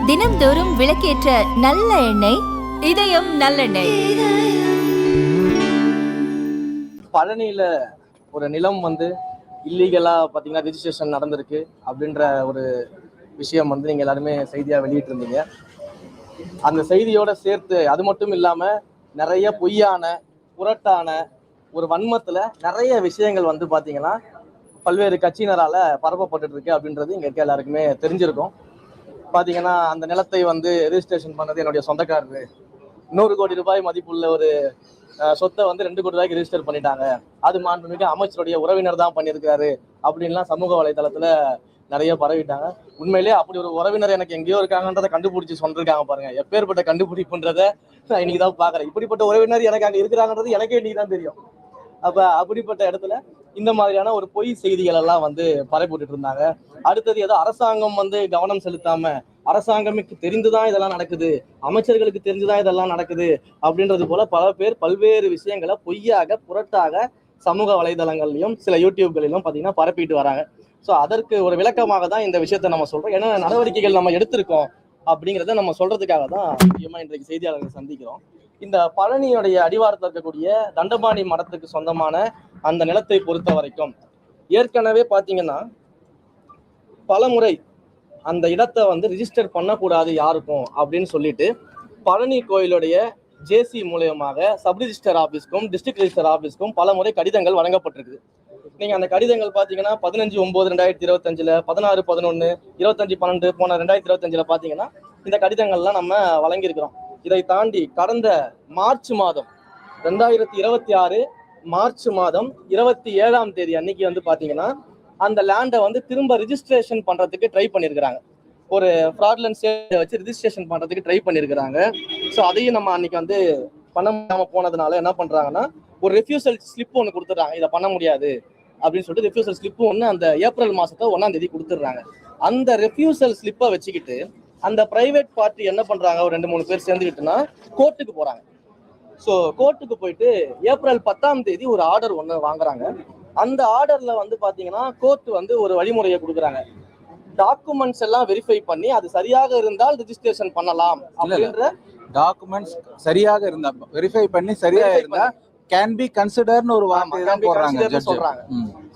தினம்தோறும் விளக்கேற்ற நல்ல எண்ணெய் இதயம் நல்லெண்ணெய். பழனியில ஒரு நிலம் இல்லீகலா பாத்தீங்கன்னா ரெஜிஸ்ட்ரேஷன் நடந்திருக்கு அப்படின்ற ஒரு விஷயம் நீங்க எல்லாருமே செய்தியா வெளியிட்டு இருந்தீங்க. அந்த செய்தியோட சேர்த்து அது மட்டும் இல்லாம நிறைய பொய்யான புரட்டான ஒரு வன்மத்துல நிறைய விஷயங்கள் பாத்தீங்கன்னா பல்வேறு கட்சியினரால பரப்பப்பட்டு இருக்கு அப்படின்றது இங்க எல்லாருக்குமே தெரிஞ்சிருக்கும். பாத்தீங்கன்னா அந்த நிலத்தை ரெஜிஸ்ட்ரேஷன் பண்ணது என்னுடைய சொந்தக்காரரு, 100 கோடி ரூபாய் மதிப்புள்ள ஒரு சொத்தை 2 கோடி ரூபாய்க்கு ரெஜிஸ்டர் பண்ணிட்டாங்க, அது மாண்புமிகு அமைச்சருடைய உறவினர் தான் பண்ணியிருக்காரு அப்படின்லாம் சமூக வலைதளத்துல நிறைய பரவிட்டாங்க. உண்மையிலேயே அப்படி ஒரு உறவினர் எனக்கு எங்கேயோ இருக்காங்கன்றதை கண்டுபிடிச்சு சொல்லிருக்காங்க பாருங்க. எப்பேற்பட்ட கண்டுபிடிப்புன்றத நான் இன்னைக்குதான் பாக்குறேன். இப்படிப்பட்ட உறவினர் எனக்கு அங்க இருக்கிறாங்கன்றது எனக்கே இன்னைக்குதான் தெரியும். அப்ப அப்படிப்பட்ட இடத்துல இந்த மாதிரியான ஒரு பொய் செய்திகள் எல்லாம் பரப்பிட்டு இருந்தாங்க. அடுத்தது ஏதோ அரசாங்கம் கவனம் செலுத்தாம, அரசாங்கமுக்கு தெரிந்துதான் இதெல்லாம் நடக்குது, அமைச்சர்களுக்கு தெரிஞ்சுதான் இதெல்லாம் நடக்குது அப்படின்றது போல பல பேர் பல்வேறு விஷயங்களை பொய்யாக புரட்டாக சமூக வலைதளங்கள்லயும் சில யூடியூப்களிலும் பாத்தீங்கன்னா பரப்பிட்டு வராங்க. ஸோ அதற்கு ஒரு விளக்கமாக தான் இந்த விஷயத்த நம்ம சொல்றோம். ஏன்னா நடவடிக்கைகள் நம்ம எடுத்திருக்கோம் அப்படிங்கிறத நம்ம சொல்றதுக்காக தான் முக்கியமா இன்றைக்கு செய்தியாளர்கள் சந்திக்கிறோம். இந்த பழனியுடைய அடிவாரத்தில் இருக்கக்கூடிய தண்டபாணி மடத்துக்கு சொந்தமான அந்த நிலத்தை பொறுத்த வரைக்கும் ஏற்கனவே பாத்தீங்கன்னா பல முறை அந்த இடத்தை ரிஜிஸ்டர் பண்ணக்கூடாது யாருக்கும் அப்படின்னு சொல்லிட்டு பழனி கோயிலுடைய ஜேசி மூலியமாக சப் ரிஜிஸ்டர் ஆபீஸ்க்கும் டிஸ்ட்ரிக்ட் ரிஜிஸ்டர் ஆபீஸ்க்கும் பல முறை கடிதங்கள் வழங்கப்பட்டிருக்கு. நீங்க அந்த கடிதங்கள் பாத்தீங்கன்னா 15/9/2025, 16/11, 25/12 போன 2025 பாத்தீங்கன்னா இந்த கடிதங்கள்லாம் நம்ம வழங்கியிருக்கிறோம். இதை தாண்டி கடந்த மார்ச் மாதம் 2026 மார்ச் மாதம் 27ஆம் தேதி அன்னைக்கு பாத்தீங்கன்னா அந்த லேண்டை திரும்ப ரிஜிஸ்ட்ரேஷன் பண்றதுக்கு ட்ரை பண்ணியிருக்கிறாங்க. ஒரு ஃப்ராட்லன்ட் ஸ்டேட்டை வச்சு ரிஜிஸ்ட்ரேஷன் பண்றதுக்கு ட்ரை பண்ணியிருக்கிறாங்க. ஸோ அதையும் நம்ம அன்னைக்கு பண்ண முடியாம போனதுனால என்ன பண்றாங்கன்னா ஒரு ரெஃப்யூசல் ஸ்லிப் ஒன்று கொடுத்துட்றாங்க. இதை பண்ண முடியாது அப்படின்னு சொல்லிட்டு ரெஃப்யூசல் ஸ்லிப் அந்த ஏப்ரல் மாசத்தை 1ஆம் தேதி கொடுத்துட்றாங்க. அந்த ரெஃப்யூசல் ஸ்லிப்பை வச்சுக்கிட்டு அந்த பிரைவேட் பார்ட்டி என்ன பண்றாங்க, ஒரு 2-3 பேர் சேர்ந்துக்கிட்டுனா கோர்ட்டுக்கு போறாங்க. ஸோ கோர்ட்டுக்கு போயிட்டு ஏப்ரல் 10ஆம் தேதி ஒரு ஆர்டர் ஒன்று வாங்குறாங்க. அந்த ஆர்டர்ல பாத்தீங்கன்னா கோர்ட் ஒரு வழிமுறையை கொடுக்குறாங்க. டாக்குமெண்ட்ஸ் எல்லாம் வெரிஃபை பண்ணி அது சரியாக இருந்தால் ரிஜிஸ்ட்ரேஷன் பண்ணலாம் அப்படின்ற டாக்குமெண்ட்ஸ் சரியாக இருந்தா வெரிஃபை பண்ணி சரியா இருந்தா கேன் பி கன்சிடர்னு ஒரு வார்த்தை தான் போடுறாங்க சொல்றாங்க.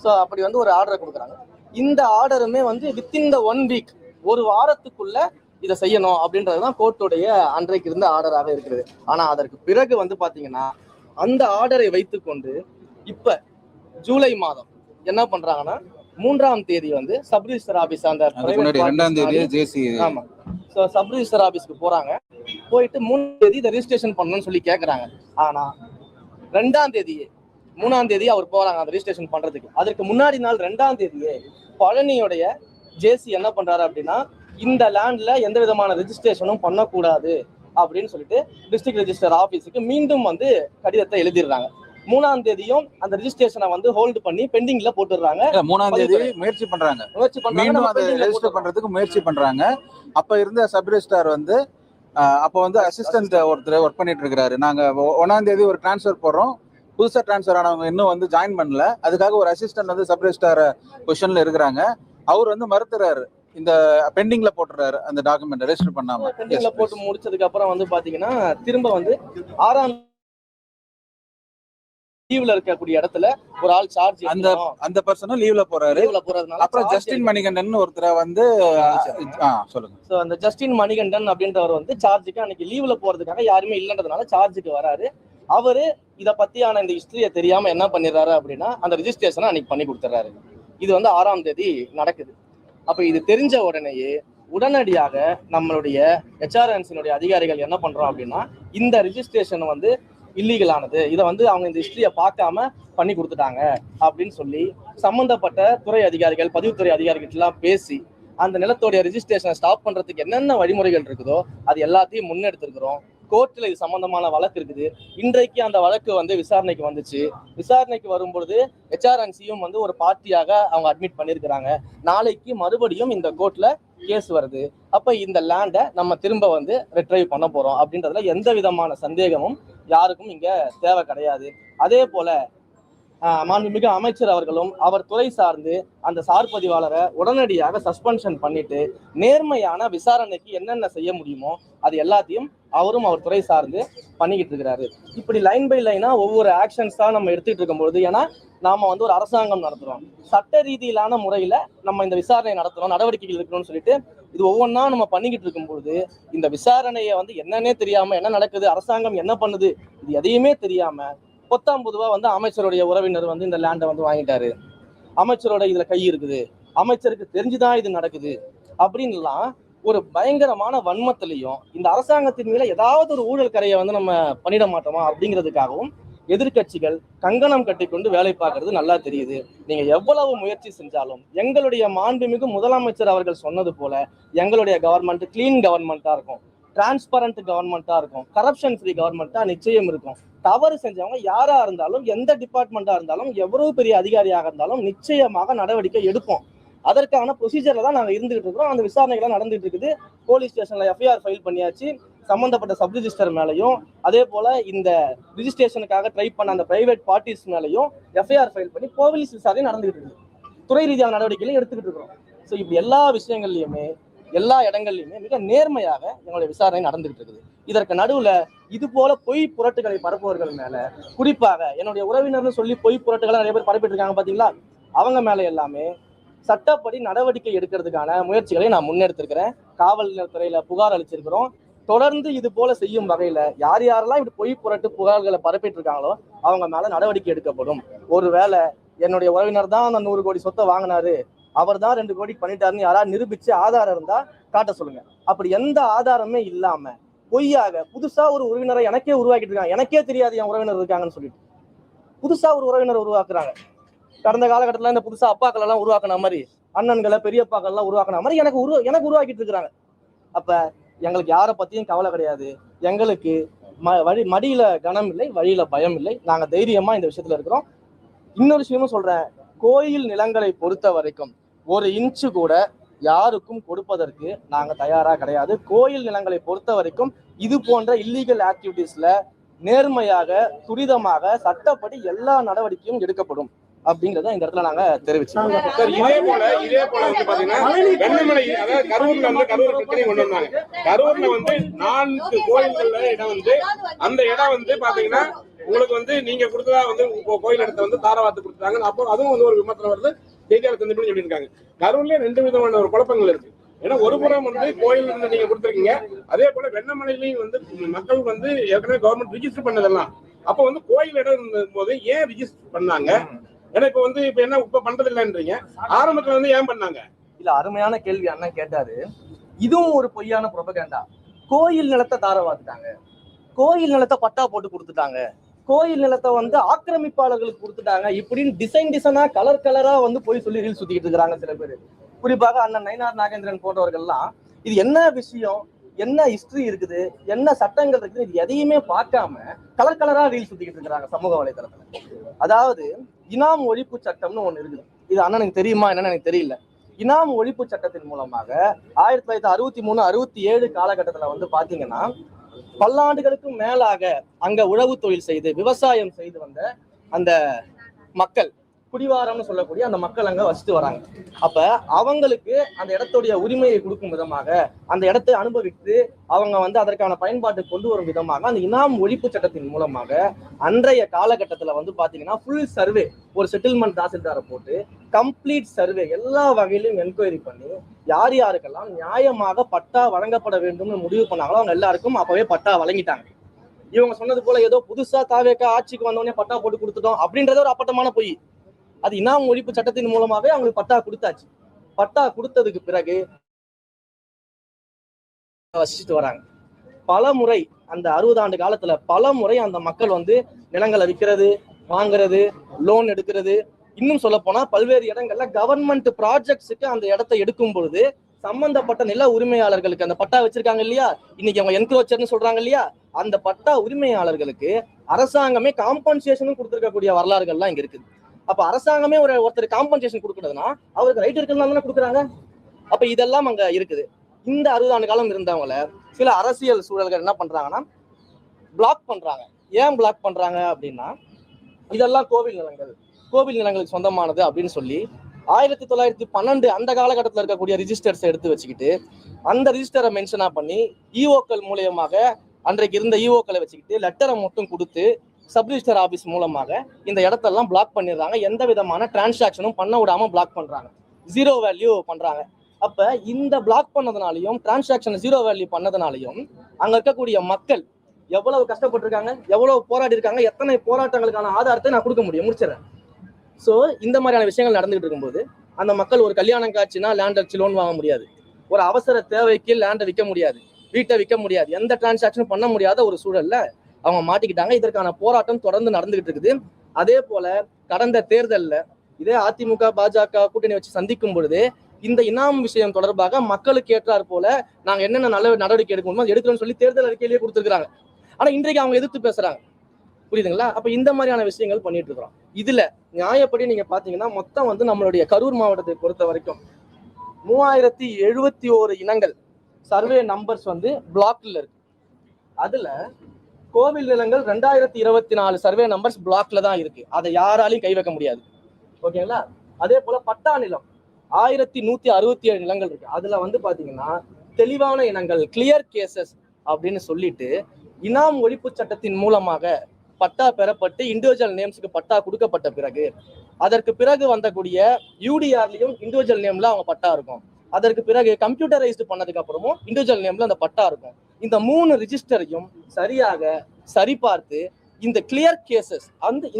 சோ அப்படி ஒரு ஆர்டர் கொடுக்குறாங்க. இந்த ஆர்டருமே வித்தின் த 1 வீக், ஒரு வாரத்துக்குள்ள இதை செய்யணும் அப்படின்றதுதான் கோர்ட்டுடைய அன்றைக்கு இருந்த ஆர்டராக இருக்கிறது. ஆனா அதற்கு பிறகு பாத்தீங்கன்னா அந்த ஆர்டரை வைத்துக்கொண்டு இப்ப ஜூலை மாதம் என்ன பண்றாங்கன்னா 3ஆம் தேதி சப் ரிஜிஸ்டர் ஆபீஸ் அந்த 2ஆம் தேதி ஜேசி ஆமா சோ சப் ரிஜிஸ்டர் ஆபீஸ்க்கு போறாங்க. போயிட்டு 3ஆம் தேதி இதை ரெஜிஸ்ட்ரேஷன் பண்ணணும்னு சொல்லி கேட்கறாங்க. ஆனா 2ஆம் தேதியே 3ஆம் தேதி அவர் போறாங்க அந்த ரெஜிஸ்ட்ரேஷன் பண்றதுக்கு. அதற்கு முன்னாடி நாள் 2ஆம் தேதியே பழனியுடைய ஜேசி என்ன பண்றாரு அப்படின்னா இந்த லேண்ட்ல எந்த விதமான ரெஜிஸ்ட்ரேஷனும் பண்ணக்கூடாது அப்படின்னு சொல்லிட்டு டிஸ்ட்ரிக்ட் ரெஜிஸ்டர் ஆபீஸுக்கு மீண்டும் கடிதத்தை எழுதிடுறாங்க. 3ஆம் தேதியும் அந்த ரெஜிஸ்ட்ரேஷனை ஹோல்டு பண்ணி பெண்டிங்ல போட்டுடுறாங்க. 3ஆம் தேதி முயற்சி பண்றாங்க, மீண்டும் அதை ரெஜிஸ்டர் பண்றதுக்கு முயற்சி பண்றாங்க. அப்ப இருந்த சப் ரெஜிஸ்ட்ரார் அப்போ அசிஸ்டன்ட் ஒருத்தர் ஒர்க் பண்ணிட்டு இருக்கிறாரு. நாங்க 1ஆம் தேதி ஒரு டிரான்ஸ்ஃபர் போடுறோம், புதுசா டிரான்ஸ்ஃபர் ஆனவங்க இன்னும் ஜாயின் பண்ணல, அதுக்காக ஒரு அசிஸ்டன்ட் சப் ரெஜிஸ்ட்ரார் பொசிஷன்ல இருக்கிறாங்க. அவர் மறுத்துறாரு, இந்த பெண்டிங்ல போட்டுறாரு அந்த டாக்குமெண்ட் ரெஜிஸ்டர் பண்ணாம. பெண்டிங்ல போட்டு முடிச்சதுக்கு அப்புறம் பாத்தீங்கன்னா திரும்ப 6ஆம் லீவ்ல இருக்கக்கூடிய இடத்துல ஒரு ஆள் சார்ஜ் அந்த பர்சனும் லீவ்ல போறாரு. அப்புறம் ஜஸ்டின் மணிகண்டன் ஒருத்தர சொல்லுங்க. சோ அந்த ஜஸ்டின் மணிகண்டன் அப்படின்றவர் சார்ஜுக்கு அன்னைக்கு லீவ்ல போறதுக்காக யாருமே இல்லைன்றதுனால சார்ஜுக்கு வராரு. அவரு இத பத்தியான இந்த ஹிஸ்டரிய தெரியாம என்ன பண்ணிடுறாரு அப்படின்னா அந்த ரெஜிஸ்ட்ரேஷனை அன்னைக்கு பண்ணி கொடுத்துறாரு. இது 6ஆம் தேதி நடக்குது. அப்ப இது தெரிஞ்ச உடனடியாக நம்மளுடைய ஹெச்ஆர்என்சியினுடைய அதிகாரிகள் என்ன பண்றோம் அப்படின்னா இந்த ரெஜிஸ்ட்ரேஷன் இல்லீகலானது, இதை அவங்க இந்த ஹிஸ்டரியை பார்க்காம பண்ணி கொடுத்துட்டாங்க அப்படின்னு சொல்லி சம்பந்தப்பட்ட துறை அதிகாரிகள், பதிவுத்துறை அதிகாரிகள் எல்லாம் பேசி அந்த நிலத்தோடைய ரெஜிஸ்ட்ரேஷனை ஸ்டாப் பண்றதுக்கு என்னென்ன வழிமுறைகள் இருக்குதோ அது எல்லாத்தையும் முன்னெடுத்திருக்கிறோம். கோர்ட்ல இது சம்பந்தமான வழக்கு இருக்குது. இன்றைக்கு அந்த வழக்கு விசாரணைக்கு வந்துச்சு. விசாரணைக்கு வரும்பொழுது ஹெச்ஆர்என்சியும் ஒரு பார்ட்டியாக அவங்க அட்மிட் பண்ணியிருக்கிறாங்க. நாளைக்கு மறுபடியும் இந்த கோர்ட்ல கேஸ் வருது. அப்ப இந்த லேண்டை நம்ம திரும்ப ரெட்ரைவ் பண்ண போறோம் அப்படின்றதுல எந்த விதமான சந்தேகமும் யாருக்கும் இங்க தேவை கிடையாது. அதே போல மாண்புமிகு அமைச்சர் அவர்களும் அவர் துறை சார்ந்து அந்த சார் பதிவாளரை உடனடியாக சஸ்பென்ஷன் பண்ணிட்டு நேர்மையான விசாரணைக்கு என்னென்ன செய்ய முடியுமோ அது எல்லாத்தையும் அவரும் அவர் துறை சார்ந்து பண்ணிக்கிட்டு இருக்கிறாரு. இப்படி லைன் பை லைனா ஒவ்வொரு ஆக்ஷன்ஸ் தான் நம்ம எடுத்துட்டு இருக்கும்பொழுது, ஏன்னா நாம வந்து ஒரு அரசாங்கம் நடத்துறோம், சட்ட ரீதியிலான முறையில நம்ம இந்த விசாரணை நடத்துறோம், நடவடிக்கைகள் இருக்கணும்னு சொல்லிட்டு இது ஒவ்வொன்றா நம்ம பண்ணிக்கிட்டு இருக்கும்பொழுது இந்த விசாரணையை வந்து என்னன்னே தெரியாம, என்ன நடக்குது, அரசாங்கம் என்ன பண்ணுது, இது எதையுமே தெரியாம பொத்தாம் பொதுவா வந்து அமைச்சருடைய உறவினர் வந்து இந்த லேண்டை வந்து வாங்கிட்டாரு, அமைச்சரோட இதுல கை இருக்குது, அமைச்சருக்கு தெரிஞ்சுதான் இது நடக்குது அப்படின்லாம் ஒரு பயங்கரமான வன்மத்திலையும் இந்த அரசாங்கத்தின் மேல ஏதாவது ஒரு ஊழல் கரையை வந்து நம்ம பண்ணிட மாட்டோமா அப்படிங்கிறதுக்காகவும் எதிர்கட்சிகள் கங்கணம் கட்டி கொண்டு வேலை பார்க்கறது நல்லா தெரியுது. நீங்க எவ்வளவு முயற்சி செஞ்சாலும் எங்களுடைய மாண்புமிகு முதலமைச்சர் அவர்கள் சொன்னது போல எங்களுடைய கவர்மெண்ட் கிளீன் கவர்மெண்டா இருக்கும், டிரான்ஸ்பரண்ட் கவர்மெண்டா இருக்கும், கரப்ஷன் ஃப்ரீ கவர்மெண்டா நிச்சயம் இருக்கும். தவறு செஞ்சவங்க யாரா இருந்தாலும், எந்த டிபார்ட்மெண்டா இருந்தாலும், எவ்வளவு பெரிய அதிகாரியாக இருந்தாலும் நிச்சயமாக நடவடிக்கை எடுப்போம். அதற்கான ப்ரொசீஜர்ல தான் நாங்க இருந்துகிட்டு இருக்கிறோம். அந்த விசாரணைகள் நடந்துட்டு இருக்குது. போலீஸ் ஸ்டேஷன்ல எஃப்ஐஆர் ஃபைல் பண்ணியாச்சு. சம்பந்தப்பட்ட சப் ரிஜிஸ்டர் மேலையும் அதே போல இந்த ரிஜிஸ்ட்ரேஷனுக்காக ட்ரை பண்ண அந்த பிரைவேட் பார்ட்டிஸ் மேலையும் எஃப்ஐஆர் ஃபைல் பண்ணி போலீஸ் விசாரணை நடந்துகிட்டு இருக்குது. துறை ரீதியான நடவடிக்கைகளை எடுத்துக்கிட்டு இருக்கிறோம். ஸோ இப்படி எல்லா விஷயங்கள்லையுமே எல்லா இடங்கள்லையுமே மிக நேர்மையாக எங்களுடைய விசாரணை நடந்துகிட்டு இருக்குது. இதற்கு நடுவுல இது போல பொய் புரட்டுகளை பரப்புவர்கள் மேல, குறிப்பாக என்னுடைய உறவினர்னு சொல்லி பொய் புரட்டுகளை நிறைய பேர் பரப்பிட்டு இருக்காங்க பாத்தீங்களா, அவங்க மேல எல்லாமே சட்டப்படி நடவடிக்கை எடுக்கிறதுக்கான முயற்சிகளை நான் முன்னெடுத்திருக்கிறேன். காவல்துறையில புகார் அளிச்சிருக்கிறோம். தொடர்ந்து இது போல செய்யும் வகையில யார் யாரெல்லாம் இப்படி பொய் புரட்டு புகார்களை பரப்பிட்டு இருக்காங்களோ அவங்க மேல நடவடிக்கை எடுக்கப்படும். ஒருவேளை என்னுடைய உறவினர் தான் அந்த 100 கோடி சொத்தை வாங்கினாரு, அவர் தான் 2 கோடி பண்ணிட்டாருன்னு யாராவது நிரூபிச்சு ஆதாரம் இருந்தா காட்ட சொல்லுங்க. அப்படி எந்த ஆதாரமே இல்லாம பொய்யாக புதுசா ஒரு உறவினரை எனக்கே உருவாக்கிட்டு இருக்காங்க. எனக்கே தெரியாது என் உறவினர் இருக்காங்கன்னு சொல்லிட்டு புதுசா ஒரு உறவினர் உருவாக்குறாங்க. கடந்த காலகட்டத்தில் இந்த புதுசா அப்பாக்கள் எல்லாம் உருவாக்கின மாதிரி, அண்ணன்களை பெரியப்பாக்கள் எல்லாம் உருவாக்கின மாதிரி எனக்கு உருவாக்கிட்டு இருக்கிறாங்க. அப்ப எங்களுக்கு யாரை பத்தியும் கவலை கிடையாது. எங்களுக்கு மடியில கனம் இல்லை, வழியில பயம் இல்லை. நாங்க தைரியமா இந்த விஷயத்துல இருக்கிறோம். இன்னொரு விஷயமும் சொல்றேன், கோயில் நிலங்களை பொறுத்த வரைக்கும் 1 இன்ச்சு கூட யாருக்கும் கொடுப்பதற்கு நாங்க தயாரா கிடையாது. கோயில் நிலங்களை பொறுத்த வரைக்கும் இது போன்ற இல்லீகல் ஆக்டிவிட்டீஸ்ல நேர்மையாக துரிதமாக சட்டப்படி எல்லா நடவடிக்கையும் எடுக்கப்படும் அப்படிங்கறத இந்த இடத்துல நாங்க தெரிவிச்சோம். இதே போல வந்து பாத்தீங்கன்னா வெண்ணமலை, அதாவது கரூர்ல வந்து கரூர் பிரச்சனை கொண்டு வந்தாங்க. கரூர்ல வந்து 4 கோயில்கள்ல இடம் வந்து அந்த இடம் வந்து பாத்தீங்கன்னா உங்களுக்கு வந்து நீங்க கொடுத்ததா வந்து கோயில் இடத்த வந்து தாரவாத்து கொடுத்தாங்க. அப்போ அதுவும் வந்து ஒரு விமர்சனம் வருது, செய்தியாளர் சந்திப்புன்னு சொல்லியிருக்காங்க. கரூர்லயே 2 விதமான ஒரு குழப்பங்கள் இருக்கு. ஏன்னா ஒரு புறம் வந்து கோயில் வந்து நீங்க கொடுத்துருக்கீங்க, அதே போல வெண்ணமலையிலையும் வந்து மக்கள் வந்து ஏற்கனவே கவர்மெண்ட் ரிஜிஸ்டர் பண்ணதெல்லாம் அப்ப வந்து கோயில் இடம் இருந்த போது ஏன் ரிஜிஸ்டர் பண்ணாங்க? ஏன்னா இப்ப வந்து என்ன பண்றது இல்லைன்றீங்க, ஆரம்பத்துல வந்து ஏன் பண்ணாங்க? இல்ல, அருமையான கேள்வி அண்ணன் கேட்டாரு. இதுவும் ஒரு பொய்யான புரோபகண்டா. கோயில் நிலத்தை தாரவாத்துட்டாங்க, கோயில் நிலத்தை பட்டா போட்டு கொடுத்துட்டாங்க, கோயில் நிலத்தை வந்து ஆக்கிரமிப்பாளர்களுக்கு கொடுத்துட்டாங்க, இப்படின்னு டிசைனா கலரா வந்து போய் சொல்லி ரீல் சுத்திக்கிட்டு இருக்கிறாங்க சில பேர். குறிப்பாக அண்ணன் நயினார் நாகேந்திரன் போன்றவர்கள்லாம் இது என்ன விஷயம், என்ன ஹிஸ்டரி இருக்குது, என்ன சட்டங்கள் இருக்குது, இது எதையுமே பார்க்காம கலரா ரீல் சுத்திக்கிட்டு இருக்கிறாங்க சமூக வலைதளத்துல. அதாவது இனாம் ஒழிப்பு சட்டம்னு ஒண்ணு இருக்குது. இது அண்ணனுக்கு தெரியுமா என்னன்னு எனக்கு தெரியல. இனாம் ஒழிப்பு சட்டத்தின் மூலமாக 1963-67 காலகட்டத்துல வந்து பாத்தீங்கன்னா பல்லாண்டுகளுக்கும் மேலாக அங்க உழவு தொழில் செய்து விவசாயம் செய்து வந்த அந்த மக்கள், குடிவாரம்னு சொல்லக்கூடிய அந்த மக்கள் அங்க வசித்து வராங்க. அப்ப அவங்களுக்கு அந்த இடத்துடைய உரிமையை கொடுக்கும் விதமாக, அந்த இடத்தை அனுபவித்து அவங்க வந்து அதற்கான பயன்பாட்டை கொண்டு வரும் விதமாக அந்த இனாம் ஒழிப்பு சட்டத்தின் மூலமாக அன்றைய காலகட்டத்துல வந்து பாத்தீங்கன்னா ஃபுல் சர்வே, ஒரு செட்டில்மெண்ட் தாசில்தாரை போட்டு கம்ப்ளீட் சர்வே எல்லா வகையிலும் என்கொயரி பண்ணி யார் யாருக்கெல்லாம் நியாயமாக பட்டா வழங்கப்பட வேண்டும்னு முடிவு பண்ணாங்களோ அவங்க எல்லாருக்கும் அப்பவே பட்டா வழங்கிட்டாங்க. இவங்க சொன்னது போல ஏதோ புதுசா தாவேக்கா ஆட்சிக்கு வந்தோடனே பட்டா போட்டு கொடுத்துட்டோம் அப்படின்றது ஒரு அப்பட்டமான பொய். அது இனாம் ஒழிப்பு சட்டத்தின் மூலமாவே அவங்களுக்கு பட்டா கொடுத்தாச்சு. பட்டா கொடுத்ததுக்கு பிறகு வசிச்சுட்டு வராங்க. பல முறை அந்த 60 ஆண்டு காலத்துல பல முறை அந்த மக்கள் வந்து நிலங்களை விற்கிறது, வாங்குறது, லோன் எடுக்கிறது, இன்னும் சொல்ல போனா பல்வேறு இடங்கள்ல கவர்மெண்ட் ப்ராஜெக்ட்ஸுக்கு அந்த இடத்தை எடுக்கும் பொழுது சம்பந்தப்பட்ட நில உரிமையாளர்களுக்கு அந்த பட்டா வச்சிருக்காங்க இல்லையா, இன்னைக்கு அவங்க என்க்ரோச்சர்னு சொல்றாங்க இல்லையா, அந்த பட்டா உரிமையாளர்களுக்கு அரசாங்கமே காம்பன்சேஷனும் கொடுத்திருக்கக்கூடிய வரலாறுகள்லாம் இங்க இருக்குது. அப்ப அரசாங்கமே ஒருத்தர் காம்பன்சேஷன் கொடுக்கறதுன்னா அவருக்கு ரைட் இருக்குன்னு தானே கொடுக்குறாங்க. அப்ப இதெல்லாம் அங்க இருக்குது. இந்த 60 ஆண்டு காலம் இருந்தவங்கள சில அரசியல் சூழல்கள் என்ன பண்றாங்கன்னா பிளாக் பண்றாங்க. ஏன் பிளாக் பண்றாங்க அப்படின்னா, இதெல்லாம் கோவில் நிலங்கள், கோவில் நிலங்களுக்கு சொந்தமானது அப்படின்னு சொல்லி 1912 அந்த காலகட்டத்தில் இருக்கக்கூடிய ரிஜிஸ்டர்ஸ் எடுத்து வச்சுக்கிட்டு அந்த ரிஜிஸ்டரை மென்ஷனா பண்ணி இஓக்கள் மூலியமாக அன்றைக்கு இருந்த இஓக்களை வச்சுக்கிட்டு லெட்டரை மட்டும் கொடுத்து சப் ரிஜிஸ்டர் ஆபீஸ் மூலமாக இந்த இடத்தெல்லாம் பிளாக் பண்ணிடுறாங்க. எந்த விதமான டிரான்சாக்ஷனும் பண்ண விடாம பிளாக் பண்றாங்க, ஜீரோ வேல்யூ பண்றாங்க. அப்ப இந்த பிளாக் பண்ணதுனாலையும் டிரான்சாக்ஷன் ஜீரோ வேல்யூ பண்ணதுனாலையும் அங்க இருக்கக்கூடிய மக்கள் எவ்வளவு கஷ்டப்பட்டிருக்காங்க, எவ்வளவு போராடி இருக்காங்க, எத்தனை போராட்டங்களுக்கான ஆதாரத்தை நான் கொடுக்க முடியும், முடிச்சிடறேன். ஸோ இந்த மாதிரியான விஷயங்கள் நடந்துகிட்டு இருக்கும்போது அந்த மக்கள் ஒரு கல்யாணம் காட்சினா லேண்ட் வச்சு லோன் வாங்க முடியாது, ஒரு அவசர தேவைக்கு லேண்டை விற்க முடியாது, வீட்டை விற்க முடியாது, எந்த டிரான்சாக்ஷனும் பண்ண முடியாத ஒரு சூழல்ல அவங்க மாட்டிக்கிட்டாங்க. இதற்கான போராட்டம் தொடர்ந்து நடந்துகிட்டு இருக்குது. அதே போல கடந்த தேர்தலில் இதே அதிமுக பாஜக கூட்டணி வச்சு சந்திக்கும் பொழுது இந்த இனாம் விஷயம் தொடர்பாக மக்களுக்கு ஏற்றார் போல நாங்க என்னென்ன நல்ல நடவடிக்கை எடுக்கணுமோ எடுக்கிறோம்னு சொல்லி தேர்தல் அறிக்கையிலேயே கொடுத்துருக்காங்க. ஆனா இன்றைக்கு அவங்க எதிர்த்து பேசுறாங்க, புரியுதுங்களா? அப்ப இந்த மாதிரியான விஷயங்கள் பண்ணிட்டு இருக்கிறோம். இதுல நியாயப்படி நீங்க பாத்தீங்கன்னா மொத்தம் வந்து நம்மளுடைய கரூர் மாவட்டத்தை பொறுத்த வரைக்கும் 3071 இனங்கள் சர்வே நம்பர்ஸ் வந்து பிளாக்ல இருக்கு. அதுல கோவில் நிலங்கள் 2024 சர்வே நம்பர்ஸ் பிளாக்ல தான் இருக்கு. அதை யாராலையும் கை வைக்க முடியாது, ஓகேங்களா? அதே போல பட்டா நிலம் 1167 நிலங்கள் இருக்கு. அதுல வந்து பாத்தீங்கன்னா தெளிவான இனங்கள், கிளியர் கேசஸ் அப்படின்னு சொல்லிட்டு இனாம் ஒழிப்பு சட்டத்தின் மூலமாக பட்டா பெறப்பட்டு இண்டிவிஜுவல் நேம்ஸுக்கு பட்டா கொடுக்கப்பட்ட பிறகு அதற்கு பிறகு வந்தக்கூடிய யூடிஆர்லயும் இண்டிவிஜுவல் நேம்ல அவங்க பட்டா இருக்கும். அதற்கு பிறகு கம்ப்யூட்டரைஸ்டு பண்ணதுக்கு அப்புறமும் இண்டிவிஜுவல் நேம்ல அந்த பட்டா இருக்கும். இந்த 3 ரிஜிஸ்டரையும் சரியாக சரிபார்த்து இந்த கிளியர் கேசஸ்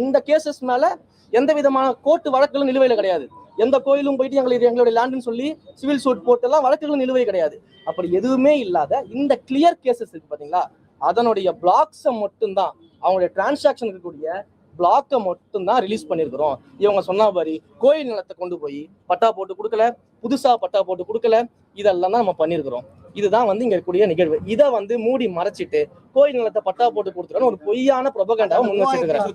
இந்த கேசஸ் மேல எந்த விதமான கோர்ட்டு வழக்குகளும் நிலுவையில கிடையாது. எந்த கோயிலும் போயிட்டு எங்களுடைய லேண்டுன்னு சொல்லி சிவில் சூட் போட்டெல்லாம் வழக்குகளும் நிலுவை கிடையாது. அப்படி எதுவுமே இல்லாத இந்த கிளியர் கேசஸ் இருக்கு பாத்தீங்களா, அதனுடைய பிளாக்ஸை மட்டும்தான், அவங்களுடைய டிரான்சாக்ஷன் இருக்கக்கூடிய பிளாக்கை மட்டும்தான் ரிலீஸ் பண்ணியிருக்கிறோம். இவங்க சொன்ன மாதிரி கோயில் நிலத்தை கொண்டு போய் பட்டா போட்டு கொடுக்கல, புதுசா பட்டா போட்டு கொடுக்கல, இதெல்லாம் தான் நம்ம பண்ணியிருக்கிறோம். இதுதான் வந்து இங்க இருக்கக்கூடிய நிகழ்வு. இதை வந்து மூடி மறைச்சிட்டு கோயில் நிலத்தை பட்டா போட்டு கொடுத்துருன்னு ஒரு பொய்யான ப்ரொபகண்டாவை முன் வச்சிருக்கிறாங்க.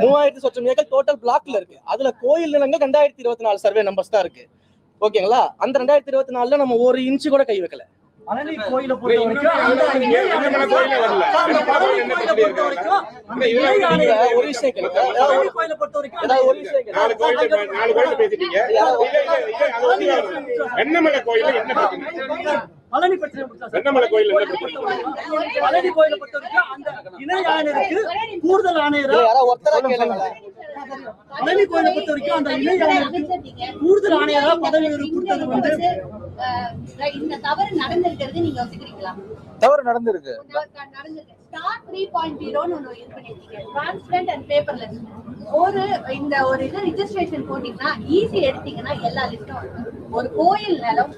3000 சொச்சம் ஏக்கர் டோட்டல் பிளாக்ல இருக்கு. அதுல கோயில் நிலங்கள் 2024 சர்வே நம்பர்ஸ் தான் இருக்கு, ஓகேங்களா? அந்த 2024 நம்ம ஒரு இன்ச்சு கூட கை வைக்கல. பழனி கோயிலை பொறுத்த வரைக்கும் ஒரு விஷயம் கேளுங்க, வெண்ணமலை கோயில என்ன பிரச்சனை? பழனி பற்றி வெண்ணமலை கோயில் பழனி கோயிலை பொறுத்த வரைக்கும் அந்த இணை ஆணையருக்கு கூடுதல் ஆணையர் பழனி கோயிலை பொறுத்த வரைக்கும் அந்த இணை ஆணையருக்கு கூடுதல் ஆணையரா பதவி கொடுத்தது வந்து இந்த தவறு நடந்திருக்கிறது நீங்க ஒத்துக்கிறீங்களா? தவறு நடந்திருக்கு. ஸ்டார் 3.0 ன்னு ஒன்னு இது பண்ணிருக்கீங்க, டிரான்ஸ்பரண்ட் அண்ட் பேப்பர்லெஸ். ஒரு இது ரிஜிஸ்ட்ரேஷன் போட்டீங்கன்னா ஈஸி எடுத்தீங்கன்னா எல்லா லிஸ்டும் வரும். ஒரு கோயில் நிலம்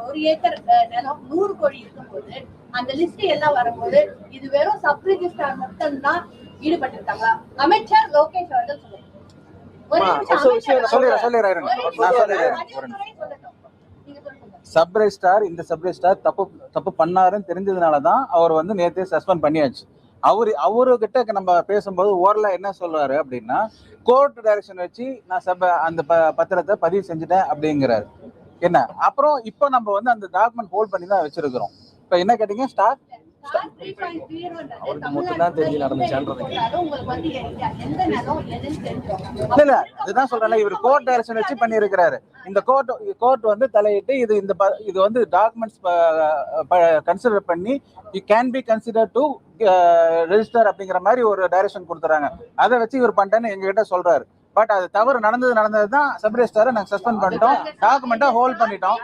ஒரு ஏக்கர் நிலம் 100 கோடி இருக்கும்போது அந்த லிஸ்ட் எல்லாம் வரும்போது இது வெறும் சப் ரிஜிஸ்ட்ரார் மட்டும் தான் ஈடுபட்டிருக்காங்களா? அமைச்சர் லோகேஷ் அவர்கள் சொல்லுங்க. சப் ரெஜிஸ்ட்ரார் இந்த சப் ரெஜிஸ்ட்ரார் தப்பு பண்ணாருன்னு தெரிஞ்சதுனாலதான் அவர் வந்து நேத்தே சஸ்பெண்ட் பண்ணியாச்சு. அவருகிட்ட நம்ம பேசும்போது ஓரலா என்ன சொல்றாரு அப்படின்னா, கோர்ட் டைரக்ஷன் வச்சு நான் அந்த பத்திரத்தை பதிவு செஞ்சுட்டேன் அப்படிங்கிறாரு. என்ன அப்புறம் இப்ப நம்ம வந்து அந்த டாக்குமெண்ட் ஹோல்ட் பண்ணி தான் வச்சிருக்கிறோம். இப்ப என்ன கேட்டீங்க? ஸ்டார் அவருக்கு மட்டும்தான் தெரிஞ்சு நடந்துச்சான்றது இல்ல, அதுதான் சொல்றேன். இவர் கோர்ட் டைரக்ஷன் வச்சு பண்ணி இருக்கிறாரு. இந்த கோர்ட் வந்து தலையிட்டு இது வந்து டாக்குமெண்ட்ஸ் கன்சிடர் பண்ணி you can be consider to register அப்படிங்கிற மாதிரி ஒரு டைரக்ஷன் கொடுத்துறாங்க. அதை வச்சு இவர் பண்ணிட்டேன்னு எங்ககிட்ட சொல்றாரு. பட் அது தவறு நடந்ததுதான் சப் ரெஜிஸ்ட்ராரை நாங்க சஸ்பெண்ட் பண்ணிட்டோம், டாக்குமெண்ட்டை ஹோல்ட் பண்ணிட்டோம்.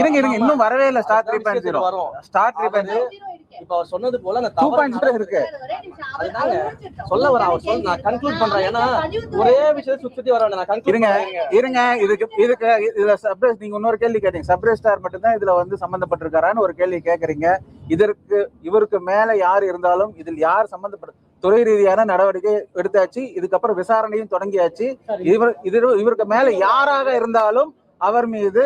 இருங்க இன்னும் வரவே இல்லை. ஸ்டார் 3.0 வரும். ஸ்டார் 3.0 இப்ப அவர் சொன்னது போல அந்த 2.0 இருக்கு. அதுதாங்க சொல்ல வர அவர் நான் கன்க்ளூட் பண்றேன். ஏன்னா ஒரே விஷயத்தை சுத்தி வர நான் கன்க்ளூட் இருங்க இதுல சப்ரேஸ் நீங்க இன்னொரு கேள்வி கேட்டீங்க. சப் ரெஜிஸ்ட்ரார் மட்டும் தான் இதுல வந்து சம்பந்தப்பட்டிருக்காரான்னு ஒரு கேள்வி கேக்குறீங்க. இவருக்கு மேல யார் இருந்தாலும் இதில் யார் சம்பந்தப்பட்ட துறை ரீதியான நடவடிக்கை எடுத்தாச்சு. இதுக்கப்புறம் விசாரணையும் தொடங்கியாச்சு. இவருக்கு மேல யாராக இருந்தாலும் அவர் மீது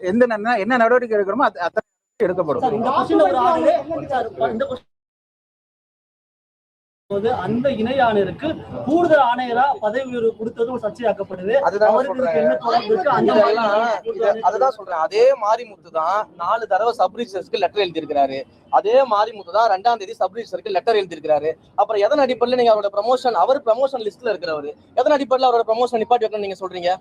என்ன நடவடிக்கை எடுக்கணுமோ அத்தனை எடுக்கப்படும். அந்த இணை ஆணையருக்கு கூடுதல் ஆணையரா பதவி உயர்வு கொடுத்ததும் சர்ச்சையாக்கப்படுது. அதுதான் சொல்றேன். அதே மாரிமுத்து தான் 4 தடவை சப் ரிஜிஸ்டருக்கு லெட்டர் எழுதியிருக்கிறாரு. அதே மாரிமுத்து தான் 2ஆம் தேதி சப் ரிஜிஸ்டருக்கு லெட்டர் எழுதியிருக்காரு. அப்புறம் எதன் அடிப்படையில் நீங்க அவரோட ப்ரமோஷன், அவர் ப்ரமோஷன் லிஸ்ட்ல இருக்கிறவரு, எதன் அடிப்படையில் அவரோட ப்ரமோஷன் நிப்பாட்டி வைக்கணும் நீங்க சொல்றீங்க?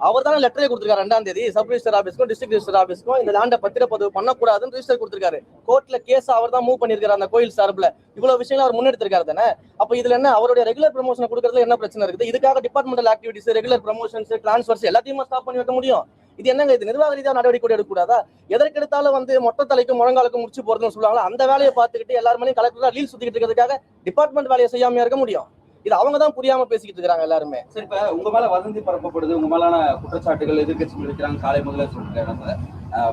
அவர் தானே லெட்டரே கொடுத்திருக்காரு 2ஆம் தேதி சப் ரிஜிஸ்டர் ஆபீஸ்க்கும் டிஸ்ட்ரிக்ட் ரிஜிஸ்டர் ஆபீஸ்க்கும் இந்த லேண்ட பத்திரப்பதிவு பண்ணக்கூடாதுன்னு ரிஜிஸ்டர் கொடுத்திருக்காரு. கோர்ட்ல கேஸ் அவர் தான் மூவ் பண்ணிருக்காரு. அந்த கோயில் சார்பில் இவ்வளவு விஷயங்கள் அவர் முன்னெடுத்திருக்காரு தானே. அப்ப இதுல என்ன அவருடைய ரெகுலர் ப்ரமோஷன் கொடுக்கறதுல என்ன பிரச்சனை இருக்குது? இதுக்காக departmental activities, regular promotions, transfers எல்லாத்தையும் ஸ்டாப் பண்ணி வைக்க முடியும். இது என்னங்க? இது நிர்வாக ரீதியாக நடவடிக்கை எடுக்கக்கூடாதா? எதற்கெடுத்தாலும் மொட்டை தலைக்கும் முழங்காலுக்கும் முடிச்சு போறதுன்னு சொல்லுவாங்களா? அந்த வேலையை பார்த்துக்கிட்டு எல்லாருமே கலெக்டரா லீல் சுத்திக்கிட்டு இருக்கிறதுக்காக டிபார்ட்மெண்ட் வேலையை செய்யாம இருக்க முடியும். இது அவங்க தான் புரியாம பேசிக்கிட்டு இருக்காங்க எல்லாருமே. சரி, இப்ப உங்க மேல வதந்தி பரப்பப்படுது, உங்க மேலான குற்றச்சாட்டுகள் எதிர்கட்சி இருக்கிறாங்க. காலை முதல்ல சொல்லிருக்காங்க,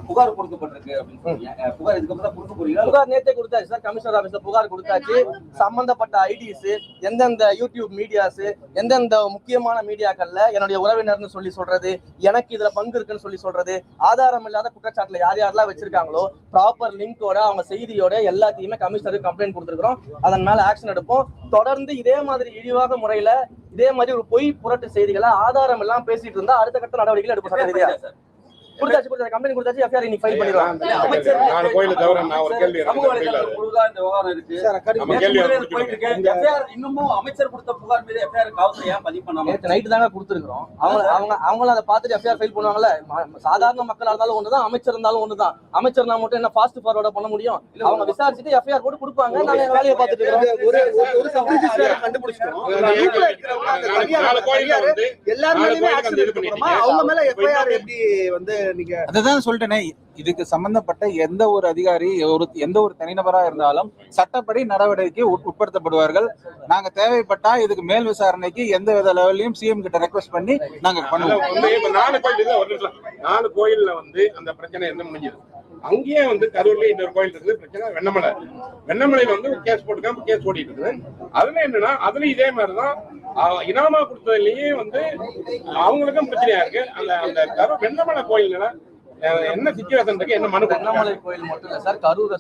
புகார் கொடுக்கப்பட்டிருக்கு அப்படின்னு சொல்றீங்க. புகார் இதுக்கப்புறம் தான் கொடுக்க போறீங்களா? புகார் நேற்றே கொடுத்தாச்சு சார். கமிஷனர் ஆபீஸ்ல புகார் கொடுத்தாச்சு. சம்பந்தப்பட்ட ஐடிஸ், எந்தெந்த யூடியூப் மீடியாஸ், எந்தெந்த முக்கியமான மீடியாக்கள்ல என்னுடைய உறவினர்னு சொல்லி சொல்றது, எனக்கு இதுல பங்கு இருக்குன்னு சொல்லி சொல்றது, ஆதாரம் இல்லாத குற்றச்சாட்டுல யார் யாரெல்லாம் வச்சிருக்காங்களோ ப்ராப்பர் லிங்கோட அவங்க செய்தியோட எல்லாத்தையுமே கமிஷனருக்கு கம்ப்ளைண்ட் கொடுத்துருக்கோம். அதன் மேல ஆக்ஷன் எடுப்போம். தொடர்ந்து இதே மாதிரி இழிவாக முறையில இதே மாதிரி ஒரு பொய் புரட்டு செய்திகளை ஆதாரம் எல்லாம் பேசிட்டு இருந்தா அடுத்த கட்ட நடவடிக்கைகள் எடுப்போம். கொடுத்தாச்சு, கம்ப்ளைண்ட் கொடுத்தாச்சு. எஃப்ஐஆர் இன்னைக்கு ஃபைல் பண்ணிடுவாங்க. நான் கோயில தவிர நான் ஒரு கேள்வி இன்னமும் அமைச்சர் கொடுத்த புகார் மீது எஃப்ஐஆர் காவல்துறை ஏன் பதிவு பண்ணாம? நைட்டு தாங்க கொடுத்துருக்கோம். அவங்களும் அதை பார்த்துட்டு எஃப்ஐஆர் ஃபைல் பண்ணுவாங்கல்ல. சாதாரண மக்கள் இருந்தாலும் ஒண்ணுதான், அமைச்சர் இருந்தாலும் ஒண்ணுதான். அமைச்சர் நான் மட்டும் என்ன ஃபாஸ்ட் ஃபார்வர்டா பண்ண முடியும்? அவங்க விசாரிச்சுட்டு எஃப்ஐஆர் போட்டு கொடுப்பாங்க. நாங்க வேலையை பார்த்துட்டு இருக்கோம். ஒரு சப் ரிஜிஸ்டர் கண்டுபிடிச்சிட்டோம். அவங்க மேல எஃப்ஐஆர் எப்படி அதான் சொல்லிட்டேனே, இதுக்கு சம்பந்தப்பட்ட எந்த ஒரு அதிகாரி, எந்த ஒரு தனிநபரா இருந்தாலும் சட்டப்படி நடவடிக்கை உட்படுத்தப்படுவார்கள். நாங்க தேவைப்பட்டா இதுக்கு மேல் விசாரணைக்கு எந்த வித லெவலையும் சிஎம் கிட்ட ரெக்வஸ்ட் பண்ணி நாங்க பண்ணுவோம். 4 கோயில்ல அந்த பிரச்சனை என்ன முடிஞ்சது? அங்கேயே கரூர்ல இன்னொரு கோயில் இருக்குது பிரச்சனை. வெண்ணமலையில கேஸ் போட்டுக்காம கேஸ் ஓடிட்டு இருக்குது. அதுல என்னன்னா அதுல இதே மாதிரிதான் இனாமா கொடுத்ததுலயே அவங்களுக்கும் பிரச்சனையா இருக்கு. அந்த கரூர் வெண்ணமலை கோயில்ல என்ன சிச்சுவேஷன் இருக்கு, என்ன மனு? வெண்ணமலை கோயில் மட்டும் இல்ல சார், கரூர்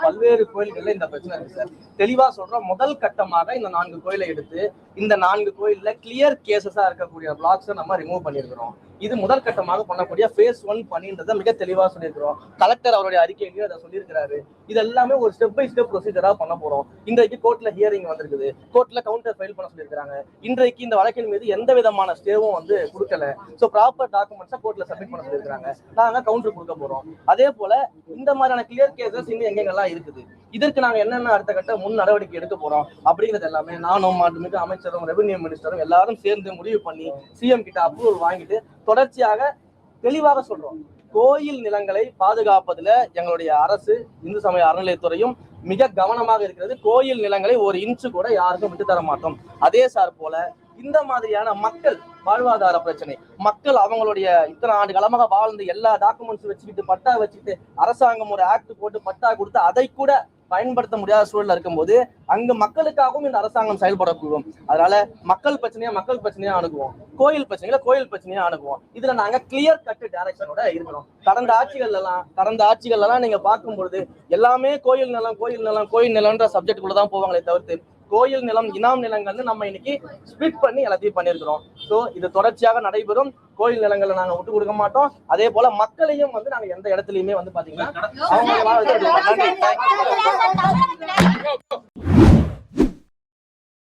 பல்வேறு கோயில்கள்ல இந்த பிரச்சனை இருக்கு சார். தெளிவா சொல்றோம். முதல் கட்டமாக இந்த 4 கோயிலை எடுத்து இந்த 4 கோயில்ல கிளியர் கேசஸா இருக்கக்கூடிய பிளாக்ஸை நம்ம ரிமூவ் பண்ணிருக்கிறோம். இது முதல் கட்டமாக பண்ணக்கூடிய phase 1 பணின்றதை மிக தெளிவா சொல்லியிருக்கிறோம். கலெக்டர் அவருடைய அறிக்கையிலேயே அதை சொல்லியிருக்கிறாரு. இது எல்லாமே ஒரு ஸ்டெப் பை ஸ்டெப் ப்ரொசீஜரா பண்ண போறோம். இன்றைக்கு கோர்ட்ல ஹியரிங் வந்திருக்குது. கோர்ட்ல கவுண்டர் ஃபைல் பண்ண சொல்லியிருக்காங்க. இன்றைக்கு இந்த வழக்கின் மீது எந்த விதமான ஸ்டேவும் கொடுக்கல. ஸோ ப்ராப்பர் டாக்குமெண்ட்ஸை கோர்ட்ல சப்மிட் பண்ண சொல்லியிருக்காங்க. நாங்க கவுண்டர் கொடுக்க போறோம். அதே போல இந்த மாதிரியான கிளியர் கேசஸ் இன்னும் எங்கெங்கெல்லாம் இருக்குது, இதற்கு நாங்க என்னென்ன அடுத்த கட்ட முன் நடவடிக்கை எடுக்க போறோம் அப்படிங்கிறது எல்லாமே நானும் மாண்புமிகு அமைச்சரும் ரெவென்யூ மினிஸ்டரும் எல்லாரும் சேர்ந்து முடிவு பண்ணி சிஎம் கிட்ட அப்ரூவல் வாங்கிட்டு தொடர்ச்சியாக தெளிவாக சொல்றோம். கோயில் நிலங்களை பாதுகாப்பதுல எங்களுடைய அரசு, இந்து சமய அறநிலையத்துறையும் மிக கவனமாக இருக்கிறது. கோயில் நிலங்களை ஒரு இன்ச்சு கூட யாருக்கும் விட்டு தர மாட்டோம். அதே சார் போல இந்த மாதிரியான மக்கள் வாழ்வாதார பிரச்சனை, மக்கள் அவங்களுடைய இத்தனை ஆண்டு காலமாக வாழ்ந்து எல்லா டாக்குமெண்ட்ஸ் வச்சுக்கிட்டு பட்டா வச்சுக்கிட்டு அரசாங்கம் ஒரு ஆக்ட் போட்டு பட்டா கொடுத்து அதை கூட பயன்படுத்த முடியாத சூழல் இருக்கும்போது அங்கு மக்களுக்காகவும் இந்த அரசாங்கம் செயல்படக்கூடும். அதனால மக்கள் பிரச்சனையா அணுகுவோம், கோயில் பிரச்சனையா அணுகுவோம். இதுல நாங்க கிளியர் கட் டைரக்ஷனோட இருக்கிறோம். கடந்த ஆட்சிகள்லாம் நீங்க பார்க்கும்பொழுது எல்லாமே கோயில் நிலம்ன்ற சப்ஜெக்டுக்குள்ளதான் போவாங்களே தவிர்த்து கோயில் நிலம், இனாம் நிலங்கள்னு நம்ம இன்னைக்கு ஸ்பிளிட் பண்ணி எல்லாத்தையும் பண்ணியிருக்கிறோம். ஸோ இது தொடர்ச்சியாக நடைபெறும். கோயில் நிலங்களை நாங்க விட்டு கொடுக்க மாட்டோம். அதே போல மக்களையும் நாங்க எந்த இடத்துலயுமே பாத்தீங்கன்னா அவங்க